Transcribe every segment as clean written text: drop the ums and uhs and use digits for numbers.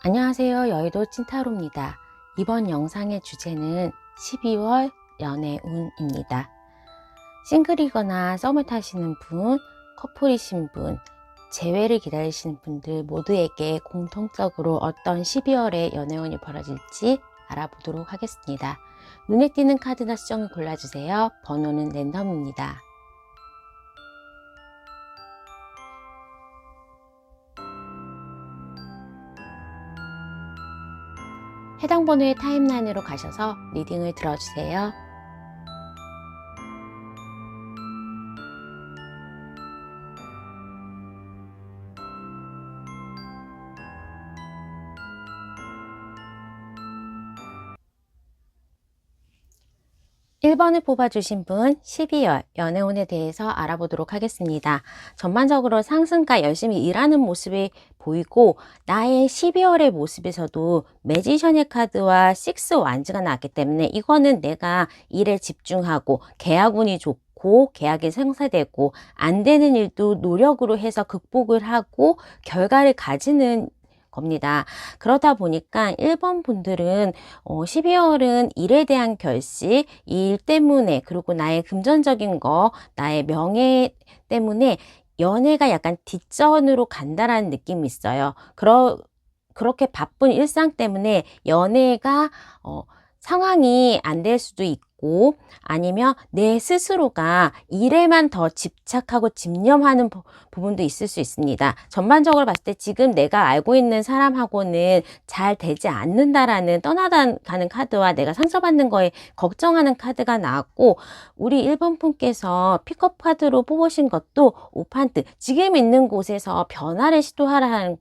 안녕하세요. 여의도 찐타로입니다. 이번 영상의 주제는 12월 연애운입니다. 싱글이거나 썸을 타시는 분, 커플이신 분, 재회를 기다리시는 분들 모두에게 공통적으로 어떤 12월의 연애운이 벌어질지 알아보도록 하겠습니다. 눈에 띄는 카드나 수정을 골라주세요. 번호는 랜덤입니다. 해당 번호의 타임라인으로 가셔서 리딩을 들어주세요. (1번을) 뽑아주신 분 12월 연애운에 대해서 알아보도록 하겠습니다. 전반적으로 상승과 열심히 일하는 모습이 보이고 나의 12월의 모습에서도 매지션의 카드와 식스 완즈가 나왔기 때문에 이거는 내가 일에 집중하고 계약운이 좋고 계약이 생사되고 안 되는 일도 노력으로 해서 극복을 하고 결과를 가지는 겁니다. 그러다 보니까 1번 분들은 12월은 일에 대한 결식, 일 때문에 그리고 나의 금전적인 거, 나의 명예 때문에 연애가 약간 뒷전으로 간다라는 느낌이 있어요. 그렇게 바쁜 일상 때문에 연애가 상황이 안 될 수도 있고 아니면 내 스스로가 일에만 더 집착하고 집념하는 부분도 있을 수 있습니다. 전반적으로 봤을 때 지금 내가 알고 있는 사람하고는 잘 되지 않는다라는 떠나가는 카드와 내가 상처받는 거에 걱정하는 카드가 나왔고 우리 1번 분께서 픽업 카드로 뽑으신 것도 오판트, 지금 있는 곳에서 변화를 시도하라는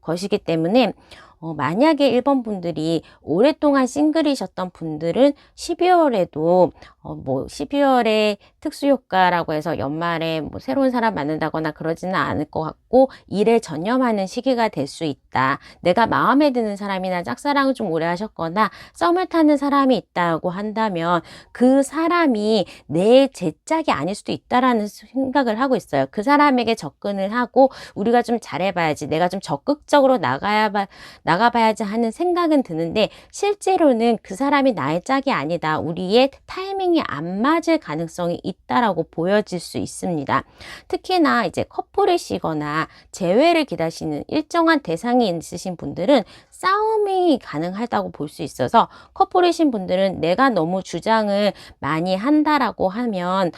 것이기 때문에 만약에 1번 분들이 오랫동안 싱글이셨던 분들은 12월에도 12월에 특수효과라고 해서 연말에 새로운 사람 만난다거나 그러지는 않을 것 같고 일에 전념하는 시기가 될 수 있다. 내가 마음에 드는 사람이나 짝사랑을 좀 오래 하셨거나 썸을 타는 사람이 있다고 한다면 그 사람이 내 제 짝이 아닐 수도 있다라는 생각을 하고 있어요. 그 사람에게 접근을 하고 우리가 좀 잘해봐야지, 내가 좀 적극적으로 나가봐야지 하는 생각은 드는데 실제로는 그 사람이 나의 짝이 아니다. 우리의 타이밍이 안 맞을 가능성이 있다라고 보여질 수 있습니다. 특히나 이제 커플이시거나 재회를 기다리시는 일정한 대상이 있으신 분들은 싸움이 가능하다고 볼 수 있어서 커플이신 분들은 내가 너무 주장을 많이 한다라고 하면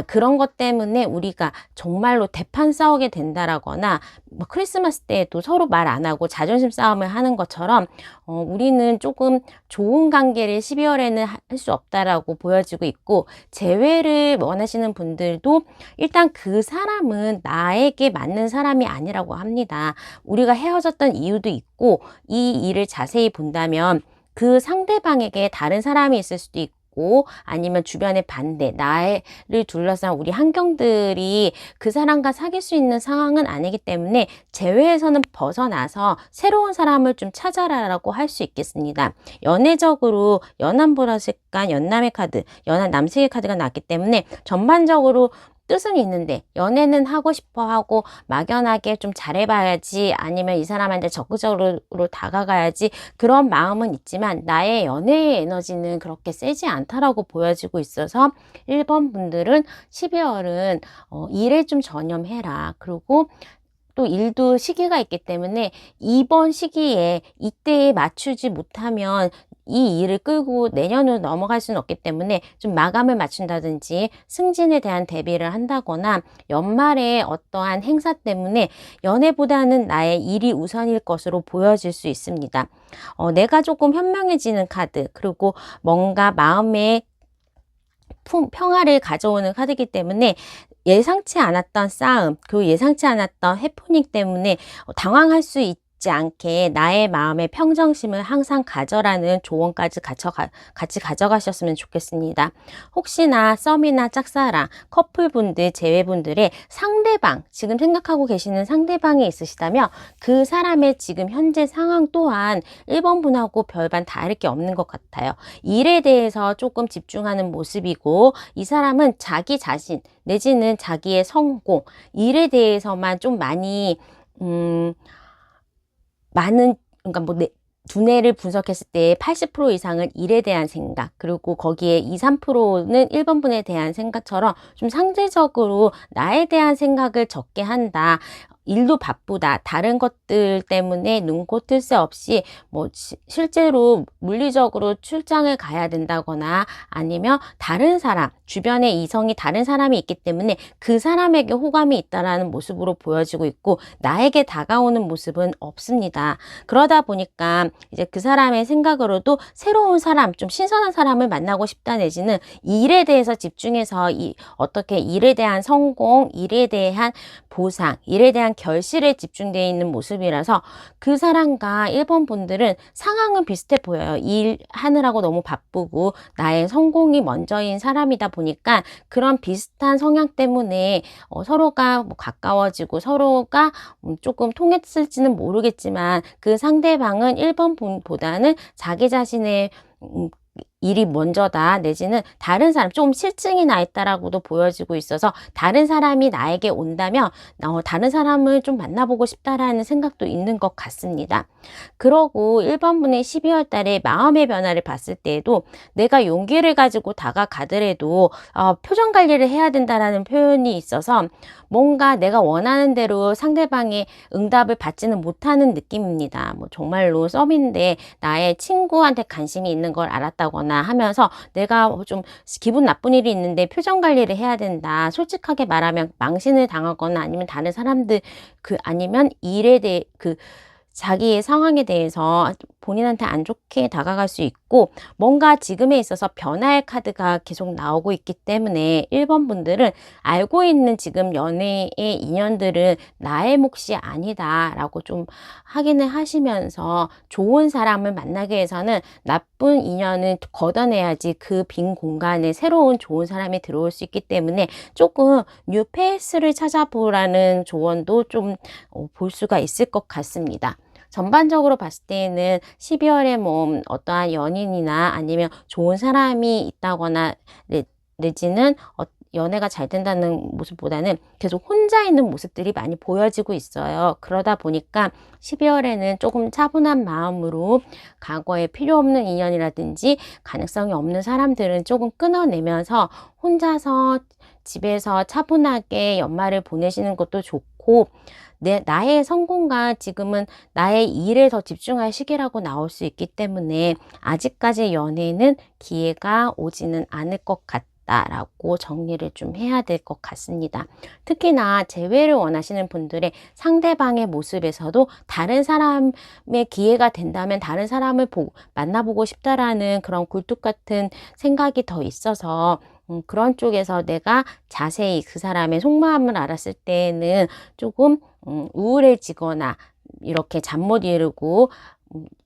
그런 것 때문에 우리가 정말로 대판 싸우게 된다라거나 크리스마스 때에도 서로 말 안 하고 자존심 싸움을 하는 것처럼 우리는 조금 좋은 관계를 12월에는 할 수 없다라고 보여지고 있고 재회를 원하시는 분들도 일단 그 사람은 나에게 맞는 사람이 아니라고 합니다. 우리가 헤어졌던 이유도 있고 이 일을 자세히 본다면 그 상대방에게 다른 사람이 있을 수도 있고 아니면 주변의 반대, 나를 둘러싼 우리 환경들이 그 사람과 사귈 수 있는 상황은 아니기 때문에 재회에서는 벗어나서 새로운 사람을 좀 찾아라라고 할 수 있겠습니다. 연애적으로 연한 보라색과 연남의 카드, 연한 남색의 카드가 나왔기 때문에 전반적으로 뜻은 있는데 연애는 하고 싶어 하고 막연하게 좀 잘해봐야지 아니면 이 사람한테 적극적으로 다가가야지 그런 마음은 있지만 나의 연애의 에너지는 그렇게 세지 않다라고 보여지고 있어서 1번 분들은 12월은 일에 좀 전념해라. 그리고 또 일도 시기가 있기 때문에 이번 시기에 이때에 맞추지 못하면 이 일을 끌고 내년으로 넘어갈 수는 없기 때문에 좀 마감을 맞춘다든지 승진에 대한 대비를 한다거나 연말에 어떠한 행사 때문에 연애보다는 나의 일이 우선일 것으로 보여질 수 있습니다. 내가 조금 현명해지는 카드, 그리고 뭔가 마음에 평화를 가져오는 카드이기 때문에 예상치 않았던 싸움, 그 예상치 않았던 해프닝 때문에 당황할 수 있지 않게 나의 마음의 평정심을 항상 가져라는 조언까지 같이 가져가셨으면 좋겠습니다. 혹시나 썸이나 짝사랑, 커플분들, 재회분들의 상대방, 지금 생각하고 계시는 상대방이 있으시다면 그 사람의 지금 현재 상황 또한 1번 분하고 별반 다를 게 없는 것 같아요. 일에 대해서 조금 집중하는 모습이고 이 사람은 자기 자신 내지는 자기의 성공, 일에 대해서만 좀 많이 많은, 그러니까 뭐 두뇌를 분석했을 때 80% 이상은 일에 대한 생각, 그리고 거기에 2, 3%는 1번분에 대한 생각처럼 좀 상대적으로 나에 대한 생각을 적게 한다. 일도 바쁘다. 다른 것들 때문에 눈코 뜰 새 없이 뭐 실제로 물리적으로 출장을 가야 된다거나 아니면 다른 사람, 주변에 이성이 다른 사람이 있기 때문에 그 사람에게 호감이 있다라는 모습으로 보여지고 있고 나에게 다가오는 모습은 없습니다. 그러다 보니까 이제 그 사람의 생각으로도 새로운 사람, 좀 신선한 사람을 만나고 싶다 내지는 일에 대해서 집중해서 어떻게 일에 대한 성공, 일에 대한 보상, 일에 대한 결실에 집중되어 있는 모습이라서 그 사람과 1번 분들은 상황은 비슷해 보여요. 일하느라고 너무 바쁘고 나의 성공이 먼저인 사람이다 보니까 그런 비슷한 성향 때문에 서로가 뭐 가까워지고 서로가 조금 통했을지는 모르겠지만 그 상대방은 1번 분보다는 자기 자신의 일이 먼저다 내지는 다른 사람, 좀 실증이 나 있다라고도 보여지고 있어서 다른 사람이 나에게 온다면 다른 사람을 좀 만나보고 싶다라는 생각도 있는 것 같습니다. 그러고 1번 분의 12월 달에 마음의 변화를 봤을 때에도 내가 용기를 가지고 다가가더라도 표정 관리를 해야 된다라는 표현이 있어서 뭔가 내가 원하는 대로 상대방의 응답을 받지는 못하는 느낌입니다. 뭐 정말로 썸인데 나의 친구한테 관심이 있는 걸 알았다거나 하면서 내가 좀 기분 나쁜 일이 있는데 표정 관리를 해야 된다. 솔직하게 말하면 망신을 당하거나 아니면 다른 사람들 아니면 일에 대해 자기의 상황에 대해서 본인한테 안 좋게 다가갈 수 있고 뭔가 지금에 있어서 변화의 카드가 계속 나오고 있기 때문에 1번 분들은 알고 있는 지금 연애의 인연들은 나의 몫이 아니다 라고 좀 확인을 하시면서 좋은 사람을 만나기 위해서는 나쁜 인연을 걷어내야지 그 빈 공간에 새로운 좋은 사람이 들어올 수 있기 때문에 조금 뉴 페이스를 찾아보라는 조언도 좀 볼 수가 있을 것 같습니다. 전반적으로 봤을 때는 12월에 뭐 어떠한 연인이나 아니면 좋은 사람이 있다거나 내지는 연애가 잘 된다는 모습보다는 계속 혼자 있는 모습들이 많이 보여지고 있어요. 그러다 보니까 12월에는 조금 차분한 마음으로 과거에 필요 없는 인연이라든지 가능성이 없는 사람들은 조금 끊어내면서 혼자서 집에서 차분하게 연말을 보내시는 것도 좋고 나의 성공과 지금은 나의 일에 더 집중할 시기라고 나올 수 있기 때문에 아직까지 연애는 기회가 오지는 않을 것 같다라고 정리를 좀 해야 될 것 같습니다. 특히나 재회를 원하시는 분들의 상대방의 모습에서도 다른 사람의 기회가 된다면 다른 사람을 만나보고 싶다라는 그런 굴뚝 같은 생각이 더 있어서 그런 쪽에서 내가 자세히 그 사람의 속마음을 알았을 때는 조금 우울해지거나 이렇게 잠 못 이루고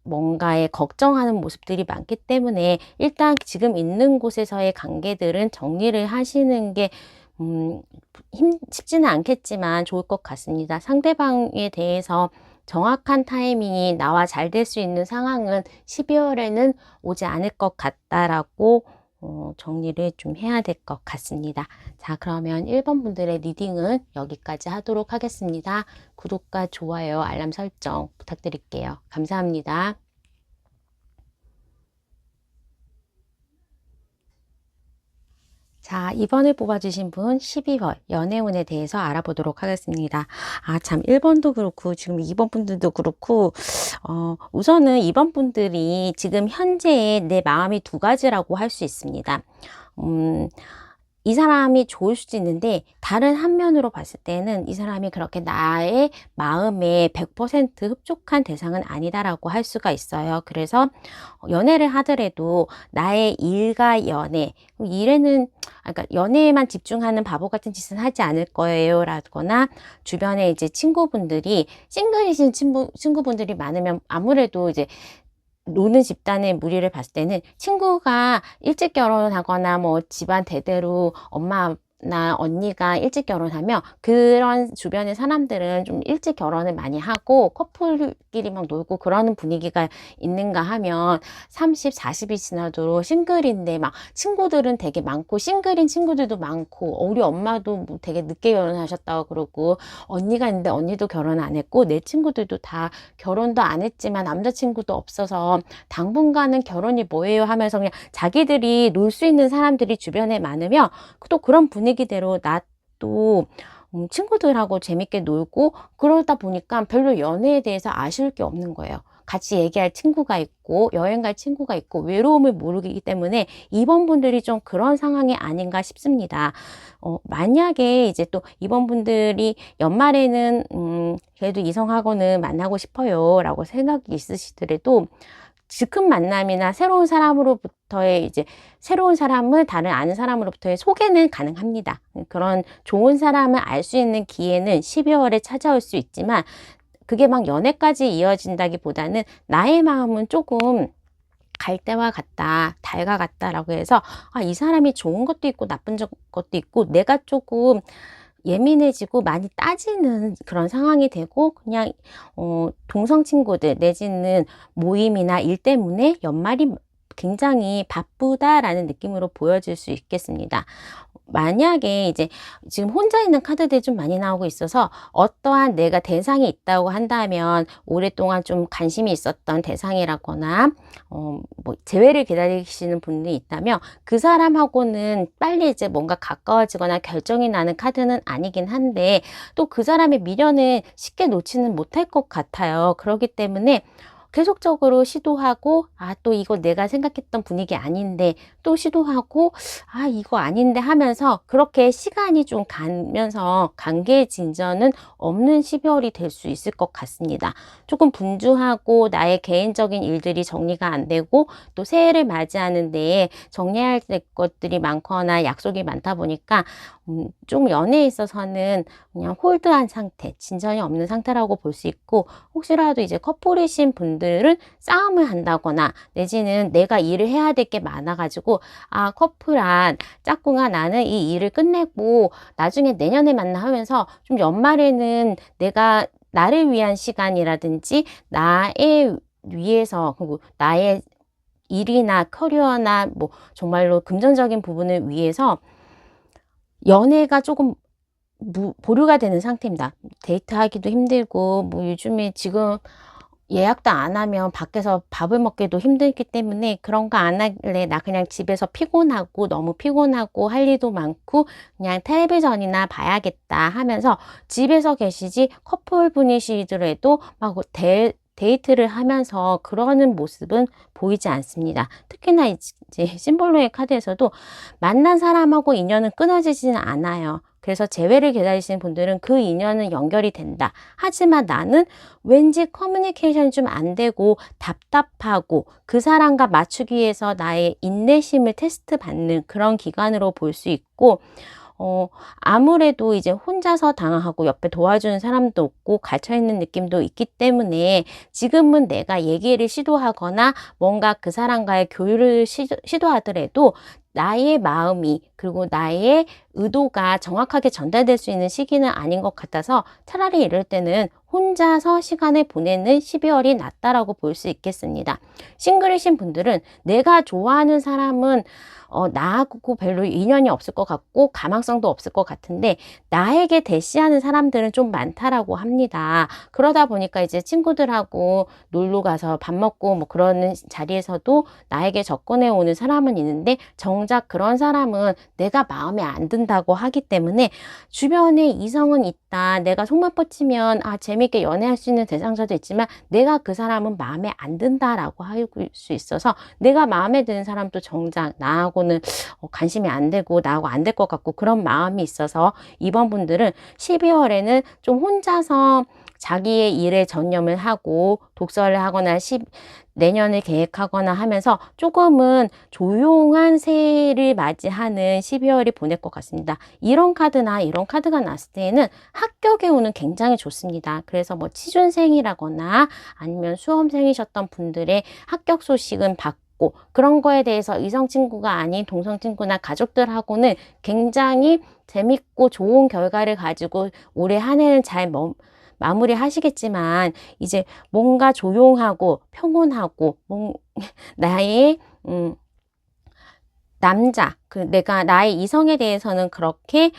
뭔가에 걱정하는 모습들이 많기 때문에 일단 지금 있는 곳에서의 관계들은 정리를 하시는 게 쉽지는 않겠지만 좋을 것 같습니다. 상대방에 대해서 정확한 타이밍이 나와 잘 될 수 있는 상황은 12월에는 오지 않을 것 같다라고 정리를 좀 해야 될 것 같습니다. 자, 그러면 1번 분들의 리딩은 여기까지 하도록 하겠습니다. 구독과 좋아요, 알람 설정 부탁드릴게요. 감사합니다. 자, 이번에 뽑아주신 분 12월 연애운에 대해서 알아보도록 하겠습니다. 참 1번도 그렇고 지금 2번 분들도 그렇고 우선은 2번 분들이 지금 현재의 내 마음이 두 가지라고 할 수 있습니다. 이 사람이 좋을 수도 있는데 다른 한 면으로 봤을 때는 이 사람이 그렇게 나의 마음에 100% 흡족한 대상은 아니다라고 할 수가 있어요. 그래서 연애를 하더라도 나의 일과 연애, 일에는 그러니까 연애에만 집중하는 바보 같은 짓은 하지 않을 거예요 라거나 주변에 이제 친구분들이 싱글이신 친구분들이 많으면 아무래도 이제 노는 집단의 무리를 봤을 때는 친구가 일찍 결혼하거나 뭐 집안 대대로 엄마 나 언니가 일찍 결혼하면 그런 주변의 사람들은 좀 일찍 결혼을 많이 하고 커플끼리 막 놀고 그러는 분위기가 있는가 하면 30, 40이 지나도록 싱글인데 막 친구들은 되게 많고 싱글인 친구들도 많고 우리 엄마도 뭐 되게 늦게 결혼하셨다고 그러고 언니가 있는데 언니도 결혼 안 했고 내 친구들도 다 결혼도 안 했지만 남자친구도 없어서 당분간은 결혼이 뭐예요 하면서 그냥 자기들이 놀 수 있는 사람들이 주변에 많으면 또 그런 분위기대로 나도 친구들하고 재밌게 놀고 그러다 보니까 별로 연애에 대해서 아쉬울 게 없는 거예요. 같이 얘기할 친구가 있고 여행 갈 친구가 있고 외로움을 모르기 때문에 이번 분들이 좀 그런 상황이 아닌가 싶습니다. 만약에 이제 또 이번 분들이 연말에는 그래도 이성하고는 만나고 싶어요 라고 생각이 있으시더라도 즉흥 만남이나 새로운 사람으로부터의 이제 새로운 사람을 다른 아는 사람으로부터의 소개는 가능합니다. 그런 좋은 사람을 알 수 있는 기회는 12월에 찾아올 수 있지만 그게 막 연애까지 이어진다기보다는 나의 마음은 조금 갈대와 같다, 달과 같다라고 해서 이 사람이 좋은 것도 있고 나쁜 것도 있고 내가 조금 예민해지고 많이 따지는 그런 상황이 되고 그냥 동성 친구들 내지는 모임이나 일 때문에 연말이 굉장히 바쁘다라는 느낌으로 보여질 수 있겠습니다. 만약에 이제 지금 혼자 있는 카드들이 좀 많이 나오고 있어서 어떠한 내가 대상이 있다고 한다면 오랫동안 좀 관심이 있었던 대상이라거나 뭐 재회를 기다리시는 분이 있다면 그 사람하고는 빨리 이제 뭔가 가까워지거나 결정이 나는 카드는 아니긴 한데 또 그 사람의 미련을 쉽게 놓지는 못할 것 같아요. 그렇기 때문에 계속적으로 시도하고 또 이거 내가 생각했던 분위기 아닌데 또 시도하고 이거 아닌데 하면서 그렇게 시간이 좀 가면서 관계 진전은 없는 12월이 될 수 있을 것 같습니다. 조금 분주하고 나의 개인적인 일들이 정리가 안 되고 또 새해를 맞이하는데 정리할 것들이 많거나 약속이 많다 보니까 좀 연애에 있어서는 그냥 홀드한 상태, 진전이 없는 상태라고 볼 수 있고 혹시라도 이제 커플이신 분들은 싸움을 한다거나 내지는 내가 일을 해야 될 게 많아가지고 커플한 짝꿍아 나는 이 일을 끝내고 나중에 내년에 만나 하면서 좀 연말에는 내가 나를 위한 시간이라든지 나의 위해서 그리고 나의 일이나 커리어나 뭐 정말로 금전적인 부분을 위해서 연애가 조금 보류가 되는 상태입니다. 데이트하기도 힘들고 뭐 요즘에 지금 예약도 안 하면 밖에서 밥을 먹기도 힘들기 때문에 그런 거 안 할래. 나 그냥 집에서 피곤하고 너무 피곤하고 할 일도 많고 그냥 텔레비전이나 봐야겠다 하면서 집에서 계시지 커플분이시더라도 막 데이트를 하면서 그러는 모습은 보이지 않습니다. 특히나 이제 심볼로의 카드에서도 만난 사람하고 인연은 끊어지지는 않아요. 그래서 재회를 기다리시는 분들은 그 인연은 연결이 된다. 하지만 나는 왠지 커뮤니케이션이 좀 안 되고 답답하고 그 사람과 맞추기 위해서 나의 인내심을 테스트 받는 그런 기간으로 볼 수 있고 아무래도 이제 혼자서 당하고 옆에 도와주는 사람도 없고 갇혀있는 느낌도 있기 때문에 지금은 내가 얘기를 시도하거나 뭔가 그 사람과의 교류를 시도하더라도 나의 마음이 그리고 나의 의도가 정확하게 전달될 수 있는 시기는 아닌 것 같아서 차라리 이럴 때는 혼자서 시간을 보내는 12월이 낫다라고 볼 수 있겠습니다. 싱글이신 분들은 내가 좋아하는 사람은 나하고 별로 인연이 없을 것 같고 가망성도 없을 것 같은데 나에게 대시하는 사람들은 좀 많다라고 합니다. 그러다 보니까 이제 친구들하고 놀러 가서 밥 먹고 뭐 그러는 자리에서도 나에게 접근해 오는 사람은 있는데 정작 그런 사람은 내가 마음에 안 든다고 하기 때문에 주변에 이성은 있다. 내가 속만 뻗치면 재밌게 연애할 수 있는 대상자도 있지만 내가 그 사람은 마음에 안 든다라고 할 수 있어서 내가 마음에 드는 사람도 정작 나하고는 관심이 안 되고 나하고 안 될 것 같고 그런 마음이 있어서 이번 분들은 12월에는 좀 혼자서 자기의 일에 전념을 하고 독서를 하거나 내년을 계획하거나 하면서 조금은 조용한 새해를 맞이하는 12월이 보낼 것 같습니다. 이런 카드나 이런 카드가 났을 때에는 합격에 오는 굉장히 좋습니다. 그래서 뭐 취준생이라거나 아니면 수험생이셨던 분들의 합격 소식은 있고, 그런 거에 대해서 이성 친구가 아닌 동성 친구나 가족들하고는 굉장히 재밌고 좋은 결과를 가지고 올해 한 해는 잘 마무리 하시겠지만, 이제 뭔가 조용하고 평온하고 나의 남자, 나의 이성에 대해서는 그렇게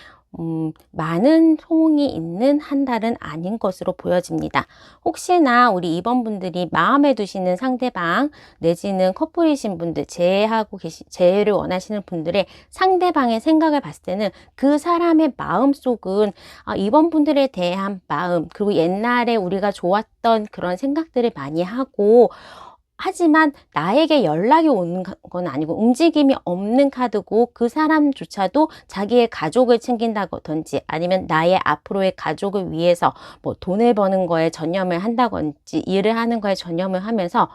많은 소음이 있는 한 달은 아닌 것으로 보여집니다. 혹시나 우리 2번 분들이 마음에 두시는 상대방 내지는 커플이신 분들, 재회를 원하시는 분들의 상대방의 생각을 봤을 때는 그 사람의 마음속은 2번 분들에 대한 마음, 그리고 옛날에 우리가 좋았던 그런 생각들을 많이 하고, 하지만 나에게 연락이 오는 건 아니고 움직임이 없는 카드고, 그 사람조차도 자기의 가족을 챙긴다든지 아니면 나의 앞으로의 가족을 위해서 뭐 돈을 버는 거에 전념을 한다든지 일을 하는 거에 전념을 하면서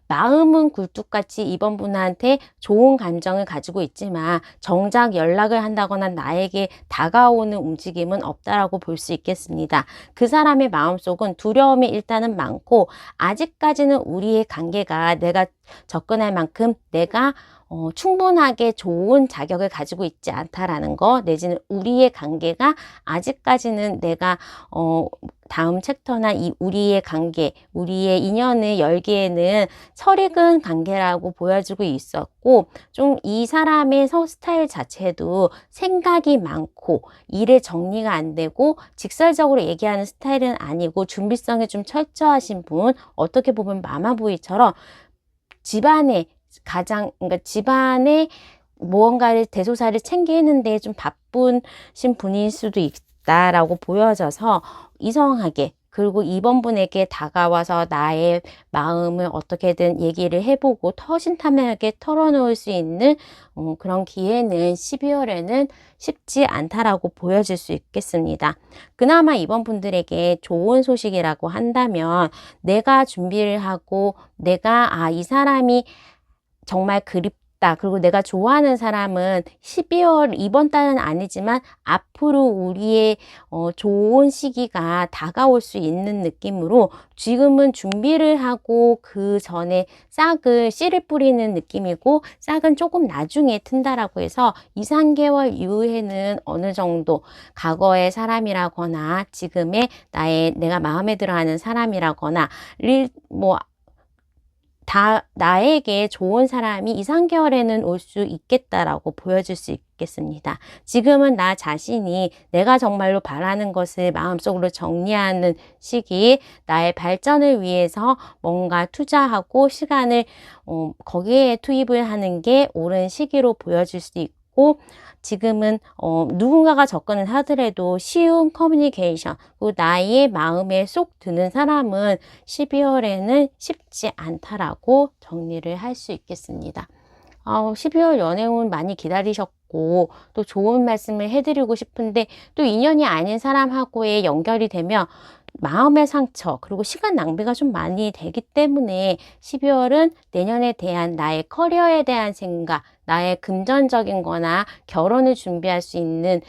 마음은 굴뚝같이 이번 분한테 좋은 감정을 가지고 있지만 정작 연락을 한다거나 나에게 다가오는 움직임은 없다라고 볼 수 있겠습니다. 그 사람의 마음속은 두려움이 일단은 많고, 아직까지는 우리의 관계가 내가 접근할 만큼 내가 충분하게 좋은 자격을 가지고 있지 않다라는 거, 내지는 우리의 관계가 아직까지는 내가 다음 챕터나 우리의 관계, 우리의 인연을 열기에는 설익은 관계라고 보여지고 있었고, 좀 이 사람의 스타일 자체도 생각이 많고 일에 정리가 안 되고 직설적으로 얘기하는 스타일은 아니고 준비성이 좀 철저하신 분, 어떻게 보면 마마보이처럼 그러니까 집안에 무언가를 대소사를 챙기는데 좀 바쁘신 분일 수도 있다라고 보여져서 이성하게, 그리고 이번 분에게 다가와서 나의 마음을 어떻게든 얘기를 해보고 허심탄회하게 털어놓을 수 있는 그런 기회는 12월에는 쉽지 않다라고 보여질 수 있겠습니다. 그나마 이번 분들에게 좋은 소식이라고 한다면, 내가 준비를 하고 내가 이 사람이 정말 그립다, 그리고 내가 좋아하는 사람은 12월 이번 달은 아니지만 앞으로 우리의 좋은 시기가 다가올 수 있는 느낌으로 지금은 준비를 하고 그 전에 씨를 뿌리는 느낌이고, 싹은 조금 나중에 튼다라고 해서 2, 3개월 이후에는 어느 정도 과거의 사람이라거나 지금의 내가 마음에 들어하는 사람이라거나 나에게 좋은 사람이 2, 3개월에는 올 수 있겠다라고 보여줄 수 있겠습니다. 지금은 나 자신이 내가 정말로 바라는 것을 마음속으로 정리하는 시기, 나의 발전을 위해서 뭔가 투자하고 시간을 거기에 투입을 하는 게 옳은 시기로 보여질 수 있고, 지금은 누군가가 접근을 하더라도 쉬운 커뮤니케이션, 그리고 나의 마음에 쏙 드는 사람은 12월에는 쉽지 않다라고 정리를 할 수 있겠습니다. 12월 연애운 많이 기다리셨고 또 좋은 말씀을 해드리고 싶은데, 또 인연이 아닌 사람하고의 연결이 되면 마음의 상처, 그리고 시간 낭비가 좀 많이 되기 때문에 12월은 내년에 대한 나의 커리어에 대한 생각, 나의 금전적인 거나 결혼을 준비할 수 있는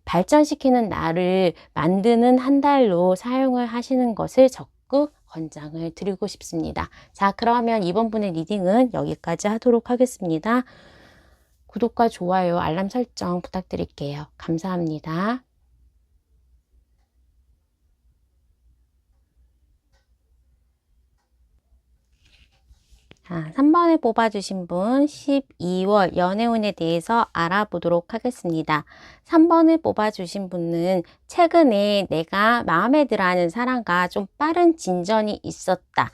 발전시키는 나를 만드는 한 달로 사용을 하시는 것을 적극 권장을 드리고 싶습니다. 자, 그러면 이번 분의 리딩은 여기까지 하도록 하겠습니다. 구독과 좋아요, 알람 설정 부탁드릴게요. 감사합니다. 자, 3번을 뽑아주신 분 12월 연애운에 대해서 알아보도록 하겠습니다. 3번을 뽑아주신 분은 최근에 내가 마음에 들어하는 사람과 좀 빠른 진전이 있었다.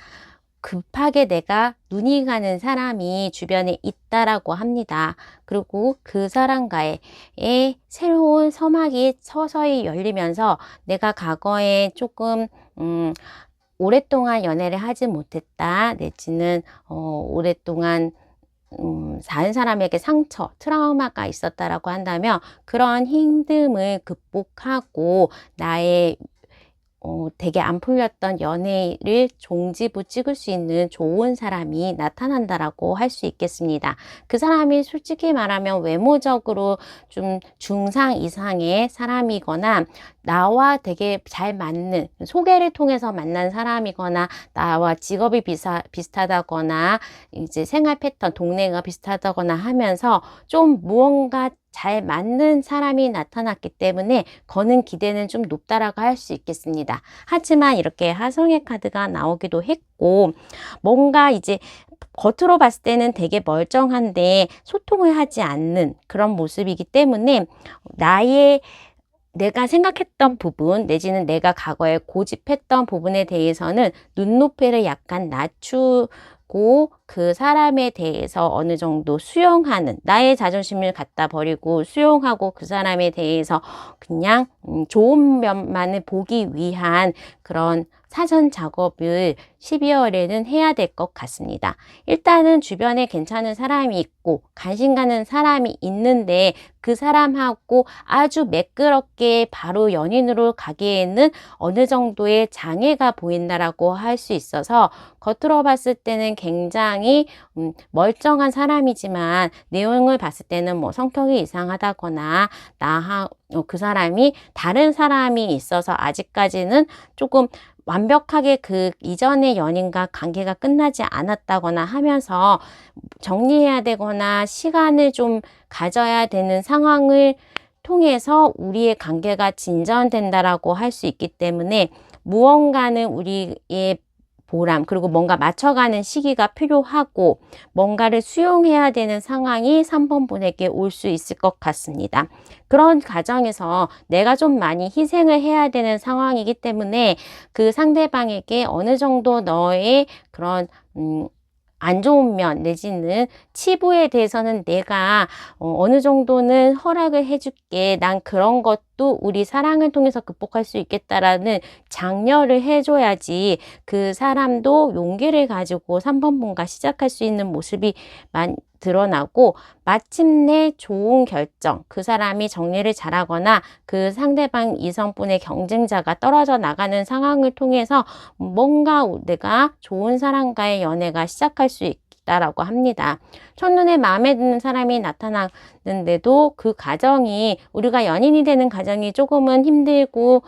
급하게 내가 눈이 가는 사람이 주변에 있다라고 합니다. 그리고 그 사람과의 새로운 서막이 서서히 열리면서 내가 과거에 조금 오랫동안 연애를 하지 못했다, 내지는 오랫동안 다른 사람에게 상처, 트라우마가 있었다라고 한다면 그런 힘듦을 극복하고 나의 되게 안 풀렸던 연애를 종지부 찍을 수 있는 좋은 사람이 나타난다라고 할 수 있겠습니다. 그 사람이 솔직히 말하면 외모적으로 좀 중상 이상의 사람이거나 나와 되게 잘 맞는 소개를 통해서 만난 사람이거나 나와 직업이 비슷하다거나 이제 생활 패턴 동네가 비슷하다거나 하면서 좀 무언가 잘 맞는 사람이 나타났기 때문에 거는 기대는 좀 높다라고 할 수 있겠습니다. 하지만 이렇게 하성의 카드가 나오기도 했고 뭔가 이제 겉으로 봤을 때는 되게 멀쩡한데 소통을 하지 않는 그런 모습이기 때문에 내가 생각했던 부분 내지는 내가 과거에 고집했던 부분에 대해서는 눈높이를 약간 낮추고 그 사람에 대해서 어느 정도 수용하는 나의 자존심을 갖다 버리고 수용하고 그 사람에 대해서 그냥 좋은 면만을 보기 위한 그런 사전 작업을 12월에는 해야 될 것 같습니다. 일단은 주변에 괜찮은 사람이 있고 관심 가는 사람이 있는데 그 사람하고 아주 매끄럽게 바로 연인으로 가기에는 어느 정도의 장애가 보인다라고 할 수 있어서 겉으로 봤을 때는 굉장히 멀쩡한 사람이지만 내용을 봤을 때는 뭐 성격이 이상하다거나 그 사람이 다른 사람이 있어서 아직까지는 조금 완벽하게 그 이전의 연인과 관계가 끝나지 않았다거나 하면서 정리해야 되거나 시간을 좀 가져야 되는 상황을 통해서 우리의 관계가 진전된다라고 할 수 있기 때문에 무언가는 우리의 보람 그리고 뭔가 맞춰가는 시기가 필요하고 뭔가를 수용해야 되는 상황이 3번 분에게 올 수 있을 것 같습니다. 그런 과정에서 내가 좀 많이 희생을 해야 되는 상황이기 때문에 그 상대방에게 어느 정도 너의 그런 안 좋은 면 내지는 치부에 대해서는 내가 어느 정도는 허락을 해줄게. 난 그런 것도 우리 사랑을 통해서 극복할 수 있겠다라는 장려를 해줘야지 그 사람도 용기를 가지고 3번 분과 시작할 수 있는 모습이 드러나고 마침내 좋은 결정, 그 사람이 정리를 잘하거나 그 상대방 이성분의 경쟁자가 떨어져 나가는 상황을 통해서 뭔가 내가 좋은 사람과의 연애가 시작할 수 있다라고 합니다. 첫눈에 마음에 드는 사람이 나타나는데도 그 과정이 우리가 연인이 되는 과정이 조금은 힘들고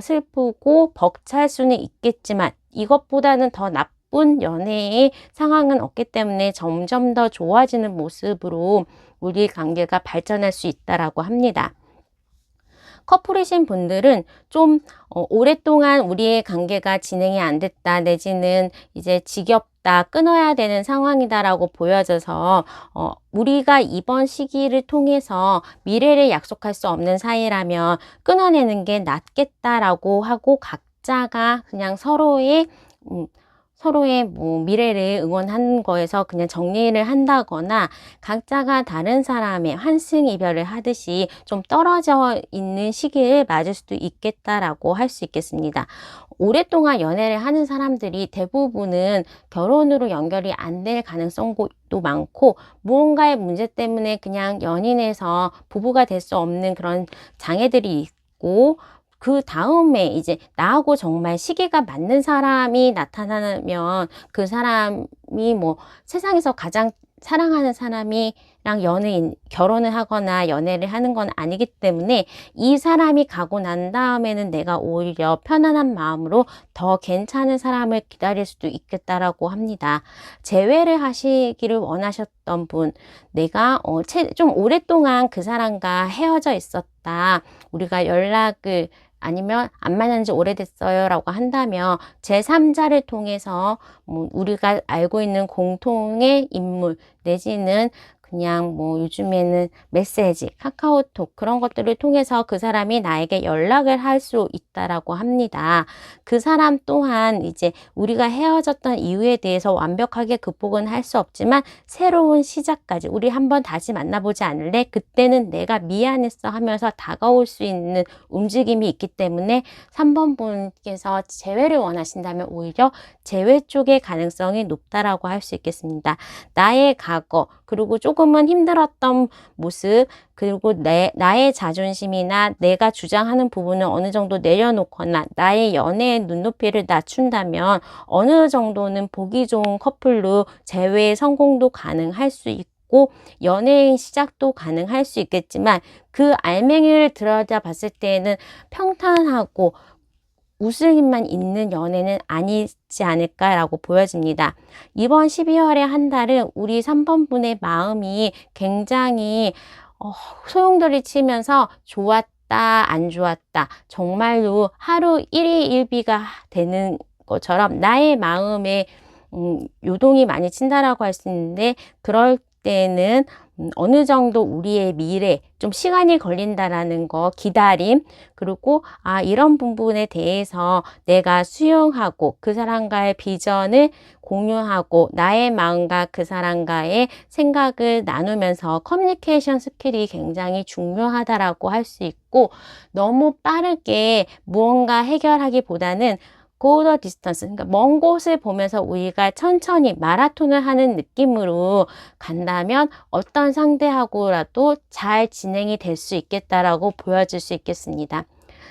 슬프고 벅찰 수는 있겠지만 이것보다는 더 나쁜 연애의 상황은 없기 때문에 점점 더 좋아지는 모습으로 우리 관계가 발전할 수 있다라고 합니다. 커플이신 분들은 좀 오랫동안 우리의 관계가 진행이 안 됐다 내지는 이제 지겹다 끊어야 되는 상황이다라고 보여져서 우리가 이번 시기를 통해서 미래를 약속할 수 없는 사이라면 끊어내는 게 낫겠다라고 하고 각자가 그냥 서로의 뭐 미래를 응원하는 거에서 그냥 정리를 한다거나 각자가 다른 사람의 환승이별을 하듯이 좀 떨어져 있는 시기를 맞을 수도 있겠다라고 할 수 있겠습니다. 오랫동안 연애를 하는 사람들이 대부분은 결혼으로 연결이 안 될 가능성도 많고 무언가의 문제 때문에 그냥 연인에서 부부가 될 수 없는 그런 장애들이 있고 그 다음에 이제 나하고 정말 시기가 맞는 사람이 나타나면 그 사람이 뭐 세상에서 가장 사랑하는 사람이랑 결혼을 하거나 연애를 하는 건 아니기 때문에 이 사람이 가고 난 다음에는 내가 오히려 편안한 마음으로 더 괜찮은 사람을 기다릴 수도 있겠다라고 합니다. 재회를 하시기를 원하셨던 분, 내가 좀 오랫동안 그 사람과 헤어져 있었다. 우리가 연락을 아니면 안 만난 지 오래됐어요 라고 한다면 제3자를 통해서 우리가 알고 있는 공통의 인물 내지는 그냥 뭐 요즘에는 메시지, 카카오톡 그런 것들을 통해서 그 사람이 나에게 연락을 할 수 있다라고 합니다. 그 사람 또한 이제 우리가 헤어졌던 이유에 대해서 완벽하게 극복은 할 수 없지만 새로운 시작까지 우리 한번 다시 만나보지 않을래? 그때는 내가 미안했어 하면서 다가올 수 있는 움직임이 있기 때문에 3번 분께서 재회를 원하신다면 오히려 재회 쪽의 가능성이 높다라고 할 수 있겠습니다. 나의 과거 그리고 조금 조금은 힘들었던 모습, 그리고 나의 자존심이나 내가 주장하는 부분을 어느 정도 내려놓거나 나의 연애의 눈높이를 낮춘다면 어느 정도는 보기 좋은 커플로 재회 성공도 가능할 수 있고 연애의 시작도 가능할 수 있겠지만, 그 알맹이를 들여다봤을 때에는 평탄하고 웃을 힘만 있는 연애는 아니지 않을까라고 보여집니다. 이번 12월의 한 달은 우리 3번 분의 마음이 굉장히 소용돌이 치면서 좋았다, 안 좋았다, 정말로 하루 1위 1비가 되는 것처럼 나의 마음에 요동이 많이 친다라고 할 수 있는데, 그럴 때는 어느 정도 우리의 미래, 좀 시간이 걸린다라는 거, 기다림, 그리고 이런 부분에 대해서 내가 수용하고 그 사람과의 비전을 공유하고 나의 마음과 그 사람과의 생각을 나누면서 커뮤니케이션 스킬이 굉장히 중요하다라고 할 수 있고, 너무 빠르게 무언가 해결하기보다는 go the distance, 그러니까 먼 곳을 보면서 우리가 천천히 마라톤을 하는 느낌으로 간다면 어떤 상대하고라도 잘 진행이 될 수 있겠다라고 보여질 수 있겠습니다.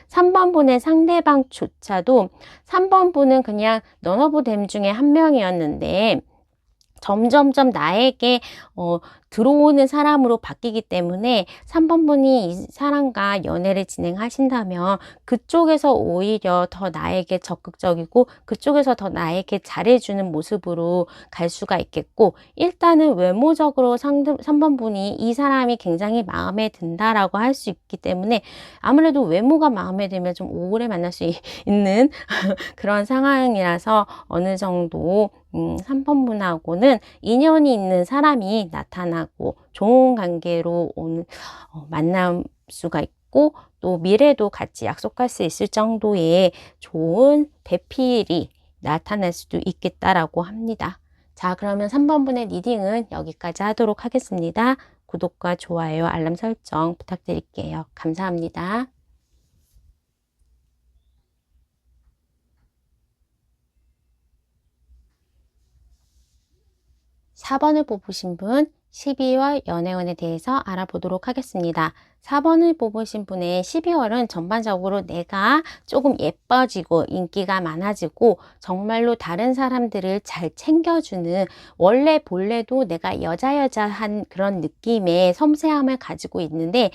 3번 분의 상대방조차도 3번 분은 그냥 none of them 중에 한 명이었는데 점점점 나에게 들어오는 사람으로 바뀌기 때문에 3번 분이 이 사람과 연애를 진행하신다면 그쪽에서 오히려 더 나에게 적극적이고 그쪽에서 더 나에게 잘해주는 모습으로 갈 수가 있겠고, 일단은 외모적으로 3번 분이 이 사람이 굉장히 마음에 든다라고 할 수 있기 때문에 아무래도 외모가 마음에 들면 좀 오래 만날 수 있는 그런 상황이라서 어느 정도 3번 분하고는 인연이 있는 사람이 나타나고 좋은 관계로 만날 수가 있고, 또 미래도 같이 약속할 수 있을 정도의 좋은 대필이 나타날 수도 있겠다라고 합니다. 자, 그러면 3번 분의 리딩은 여기까지 하도록 하겠습니다. 구독과 좋아요, 알람 설정 부탁드릴게요. 감사합니다. 4번을 뽑으신 분 12월 연애운에 대해서 알아보도록 하겠습니다. 4번을 뽑으신 분의 12월은 전반적으로 내가 조금 예뻐지고 인기가 많아지고 정말로 다른 사람들을 잘 챙겨주는, 원래 본래도 내가 여자한 그런 느낌의 섬세함을 가지고 있는데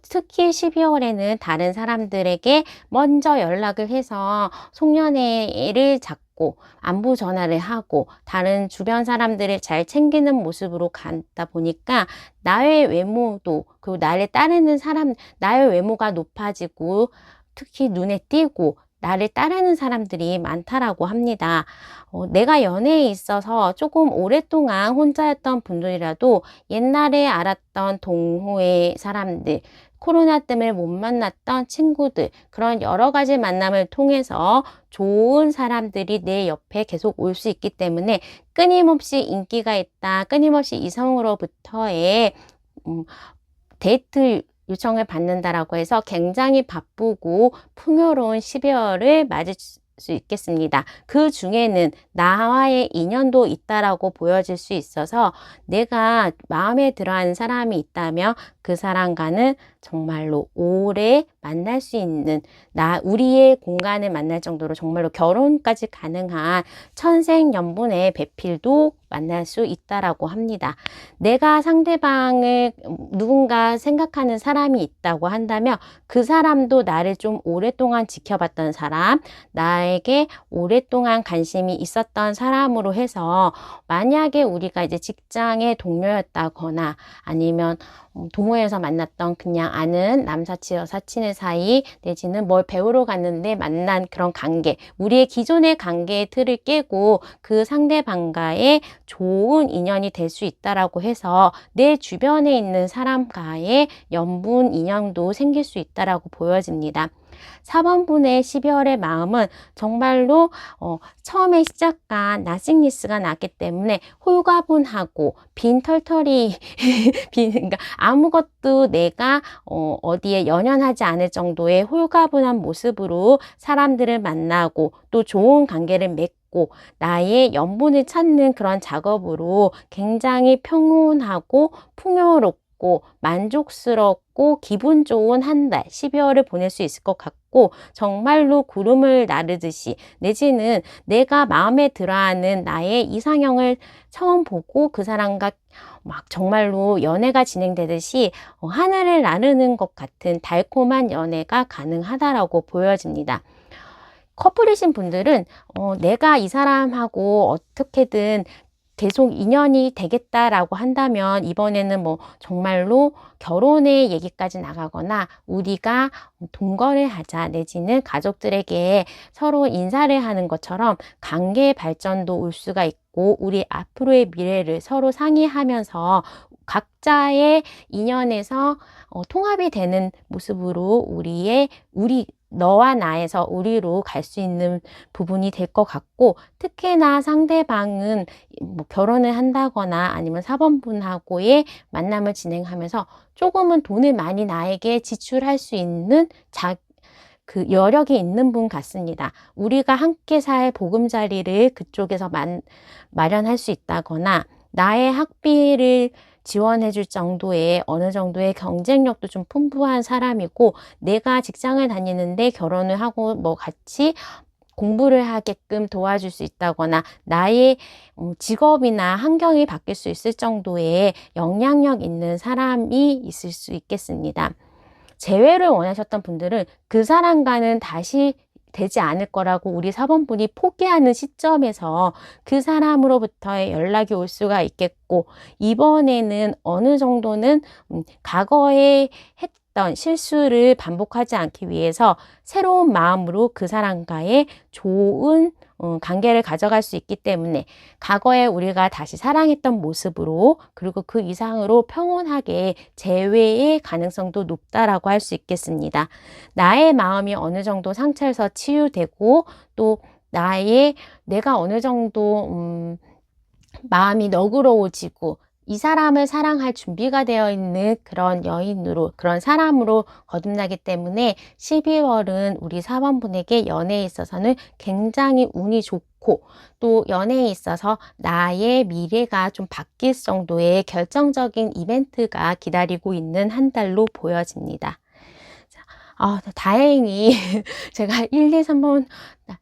특히 12월에는 다른 사람들에게 먼저 연락을 해서 송년회를 잡고 안부 전화를 하고 다른 주변 사람들을 잘 챙기는 모습으로 가다 보니까 나의 외모도, 그리고 나를 따르는 사람, 나의 외모가 높아지고 특히 눈에 띄고 나를 따르는 사람들이 많다라고 합니다. 내가 연애에 있어서 조금 오랫동안 혼자였던 분들이라도 옛날에 알았던 동호회 사람들, 코로나 때문에 못 만났던 친구들, 그런 여러 가지 만남을 통해서 좋은 사람들이 내 옆에 계속 올 수 있기 때문에 끊임없이 인기가 있다, 끊임없이 이성으로부터의 데이트 요청을 받는다라고 해서 굉장히 바쁘고 풍요로운 12월을 맞을 수 있겠습니다. 그 중에는 나와의 인연도 있다라고 보여질 수 있어서 내가 마음에 들어하는 사람이 있다면 그 사람과는 정말로 오래 만날 수 있는, 우리의 공간을 만날 정도로 정말로 결혼까지 가능한 천생연분의 배필도 만날 수 있다라고 합니다. 내가 상대방을 누군가 생각하는 사람이 있다고 한다면 그 사람도 나를 좀 오랫동안 지켜봤던 사람, 나에게 오랫동안 관심이 있었던 사람으로 해서 만약에 우리가 이제 직장의 동료였다거나 아니면 동호회에서 만났던 그냥 아는 남사친 여사친의 사이, 내지는 뭘 배우러 갔는데 만난 그런 관계, 우리의 기존의 관계의 틀을 깨고 그 상대방과의 좋은 인연이 될 수 있다라고 해서 내 주변에 있는 사람과의 연분 인연도 생길 수 있다라고 보여집니다. 4번분의 12월의 마음은 정말로 처음에 시작한 나싱니스가 났기 때문에 홀가분하고 빈털터리 그러니까 아무것도 내가 어디에 연연하지 않을 정도의 홀가분한 모습으로 사람들을 만나고 또 좋은 관계를 맺고 나의 연분을 찾는 그런 작업으로 굉장히 평온하고 풍요롭고 만족스럽고 기분 좋은 한 달 12월을 보낼 수 있을 것 같고, 정말로 구름을 나르듯이 내지는 내가 마음에 들어하는 나의 이상형을 처음 보고 그 사람과 막 정말로 연애가 진행되듯이 하늘을 나르는 것 같은 달콤한 연애가 가능하다라고 보여집니다. 커플이신 분들은 내가 이 사람하고 어떻게든 계속 인연이 되겠다라고 한다면 이번에는 뭐 정말로 결혼의 얘기까지 나가거나 우리가 동거를 하자 내지는 가족들에게 서로 인사를 하는 것처럼 관계 발전도 올 수가 있고, 우리 앞으로의 미래를 서로 상의하면서 각자의 인연에서 통합이 되는 모습으로 우리 너와 나에서 우리로 갈 수 있는 부분이 될 것 같고, 특히나 상대방은 뭐 결혼을 한다거나 아니면 사번분하고의 만남을 진행하면서 조금은 돈을 많이 나에게 지출할 수 있는 그 여력이 있는 분 같습니다. 우리가 함께 살 보금자리를 그쪽에서 마련할 수 있다거나 나의 학비를 지원해 줄 정도의 어느 정도의 경쟁력도 좀 풍부한 사람이고, 내가 직장을 다니는데 결혼을 하고 뭐 같이 공부를 하게끔 도와줄 수 있다거나 나의 직업이나 환경이 바뀔 수 있을 정도의 영향력 있는 사람이 있을 수 있겠습니다. 재회를 원하셨던 분들은 그 사람과는 다시 되지 않을 거라고 우리 4번분이 포기하는 시점에서 그 사람으로부터의 연락이 올 수가 있겠고, 이번에는 어느 정도는 과거에 했던 실수를 반복하지 않기 위해서 새로운 마음으로 그 사람과의 좋은 관계를 가져갈 수 있기 때문에 과거에 우리가 다시 사랑했던 모습으로 그리고 그 이상으로 평온하게 재회의 가능성도 높다라고 할 수 있겠습니다. 나의 마음이 어느 정도 상처에서 치유되고 또 내가 어느 정도 마음이 너그러워지고 이 사람을 사랑할 준비가 되어 있는 그런 여인으로, 그런 사람으로 거듭나기 때문에 12월은 우리 4번분에게 연애에 있어서는 굉장히 운이 좋고, 또 연애에 있어서 나의 미래가 좀 바뀔 정도의 결정적인 이벤트가 기다리고 있는 한 달로 보여집니다. 다행히 제가 1, 2, 3번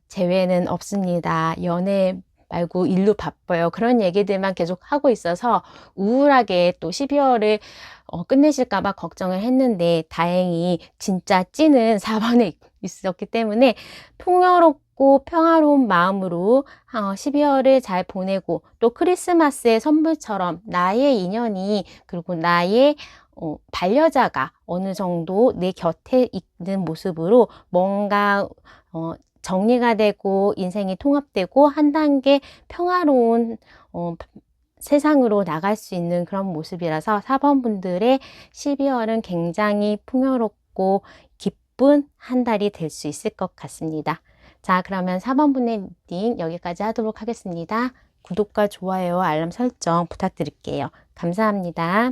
제외는 없습니다. 연애 말고 일로 바빠요. 그런 얘기들만 계속 하고 있어서 우울하게 또 12월을 끝내실까봐 걱정을 했는데, 다행히 진짜 찐은 4번에 있었기 때문에 풍요롭고 평화로운 마음으로 12월을 잘 보내고, 또 크리스마스의 선물처럼 나의 인연이 그리고 나의 반려자가 어느 정도 내 곁에 있는 모습으로 뭔가 정리가 되고 인생이 통합되고 한 단계 평화로운 세상으로 나갈 수 있는 그런 모습이라서 4번분들의 12월은 굉장히 풍요롭고 기쁜 한 달이 될 수 있을 것 같습니다. 자, 그러면 4번분의 리딩 여기까지 하도록 하겠습니다. 구독과 좋아요, 알람 설정 부탁드릴게요. 감사합니다.